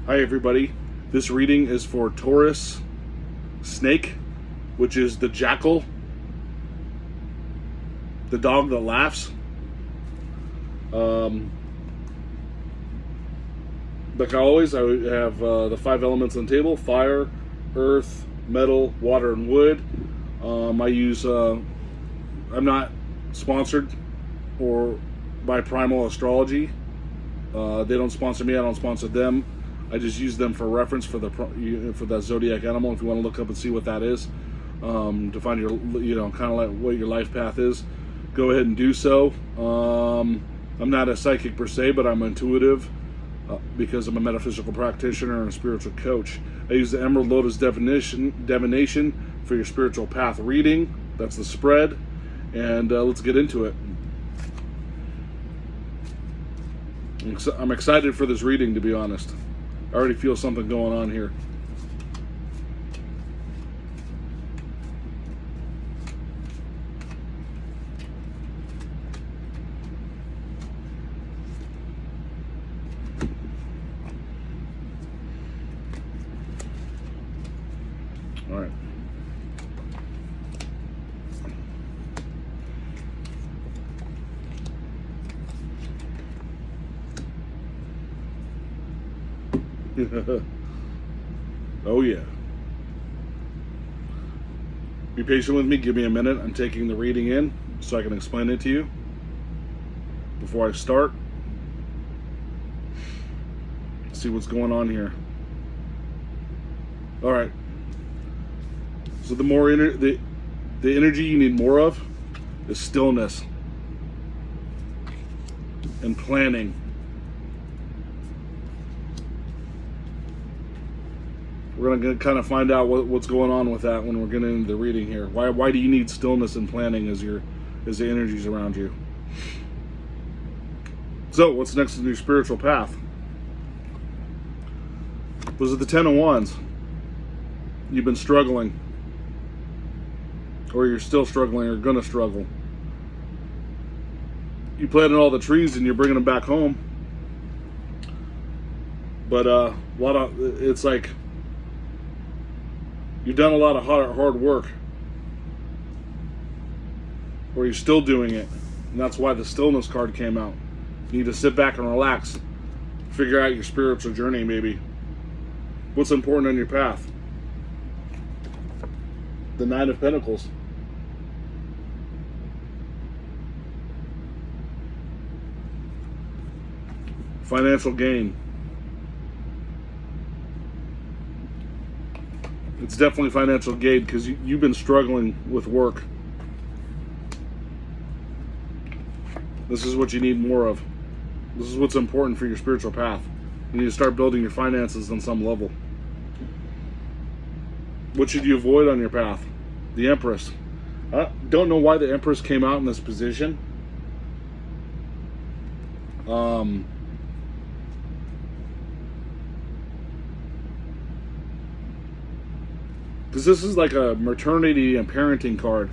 Hi everybody, this reading is for Taurus+Snake, which is the Jackal, the dog that laughs. Like always, I have the 5 elements on the table: fire, earth, metal, water, and wood. I use, I'm not sponsored or by Primal Astrology. They don't sponsor me, I don't sponsor them. I just use them for reference for that zodiac animal. If you want to look up and see what that is, to find your, kind of like what your life path is, go ahead and do so. I'm not a psychic per se, but I'm intuitive because I'm a metaphysical practitioner and a spiritual coach. I use the Emerald Lotus divination for your spiritual path reading. That's the spread, and let's get into it. I'm excited for this reading, to be honest. I already feel something going on here. All right. Oh yeah. Be patient with me. Give me a minute. I'm taking the reading in so I can explain it to you before I start. See what's going on here. All right. So the more the energy you need more of is stillness and planning. We're going to kind of find out what's going on with that when we're getting into the reading here. Why do you need stillness and planning as the energies around you? So, what's next in your spiritual path? Those are the 10 of Wands. You've been struggling, or you're still struggling, or going to struggle. You planted all the trees and you're bringing them back home, but it's like you've done a lot of hard work, or you're still doing it, and that's why the stillness card came out. You need to sit back and relax, figure out your spiritual journey, maybe. What's important on your path? The 9 of Pentacles. Financial gain. It's definitely financial gain because you've been struggling with work. This is what you need more of. This is what's important for your spiritual path. You need to start building your finances on some level. What should you avoid on your path? The Empress. I don't know why the Empress came out in this position. Because this is like a maternity and parenting card.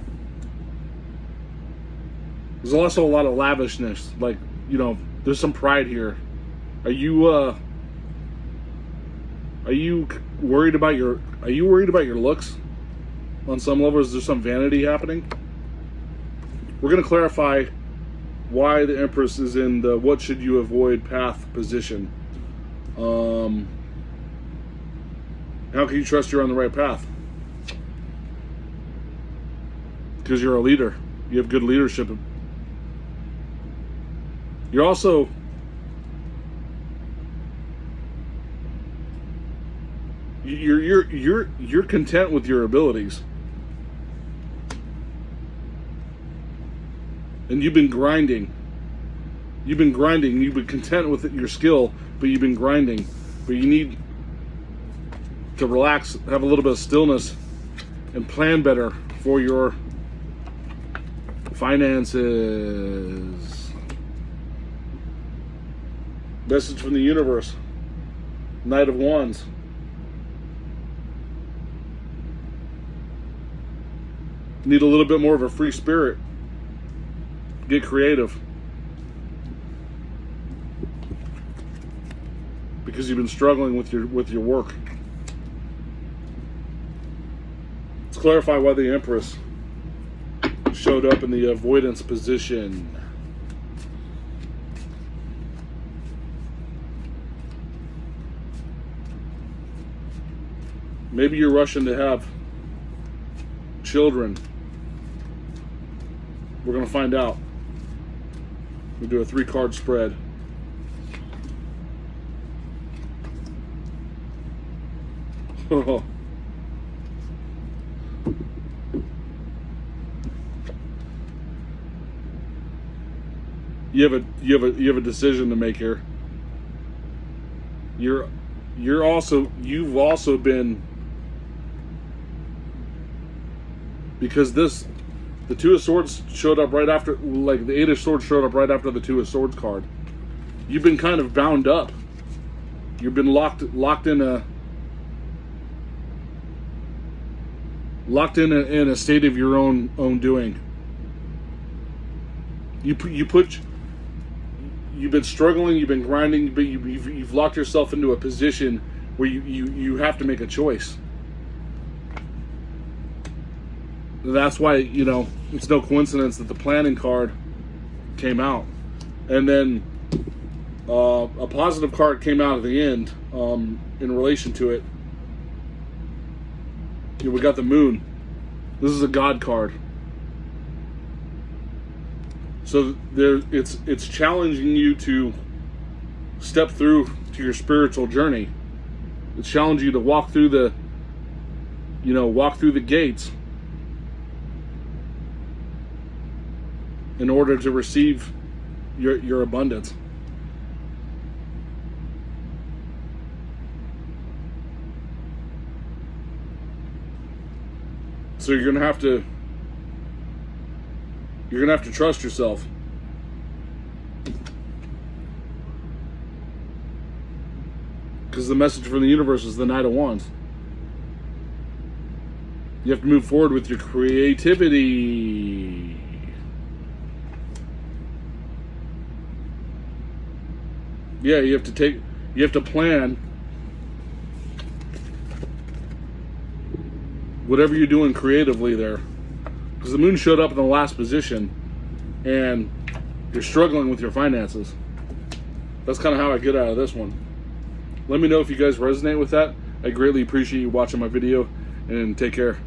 There's also a lot of lavishness. Like, there's some pride here. Are you worried about your looks? On some level, is there some vanity happening? We're going to clarify why the Empress is in the what should you avoid path position. How can you trust you're on the right path? Because you're a leader. You have good leadership. You're also you're content with your abilities. And you've been grinding. You've been content with your skill, but you've been grinding. But you need to relax, have a little bit of stillness, and plan better for your finances. Message from the universe. Knight of Wands. Need a little bit more of a free spirit. Get creative. because you've been struggling with your work. Let's clarify why the Empress showed up in the avoidance position. Maybe you're rushing to have children. We're going to find out. We'll do a 3-card spread. You have a decision to make here. You've also been, because the Two of Swords showed up right after, like the Eight of Swords showed up right after the Two of Swords card. You've been kind of bound up. You've been locked in a state of your own doing. You've been struggling, you've been grinding, but you've locked yourself into a position where you have to make a choice. That's why, it's no coincidence that the planning card came out. And then a positive card came out at the end in relation to it. We got the Moon. This is a God card. So it's challenging you to step through to your spiritual journey. It's challenging you to walk through the gates in order to receive your abundance. So you're gonna have to trust yourself. Because the message from the universe is the Knight of Wands. You have to move forward with your creativity. Yeah, you have to plan whatever you're doing creatively there. Because the Moon showed up in the last position and you're struggling with your finances. That's kind of how I get out of this one. Let me know if you guys resonate with that. I greatly appreciate you watching my video, and take care.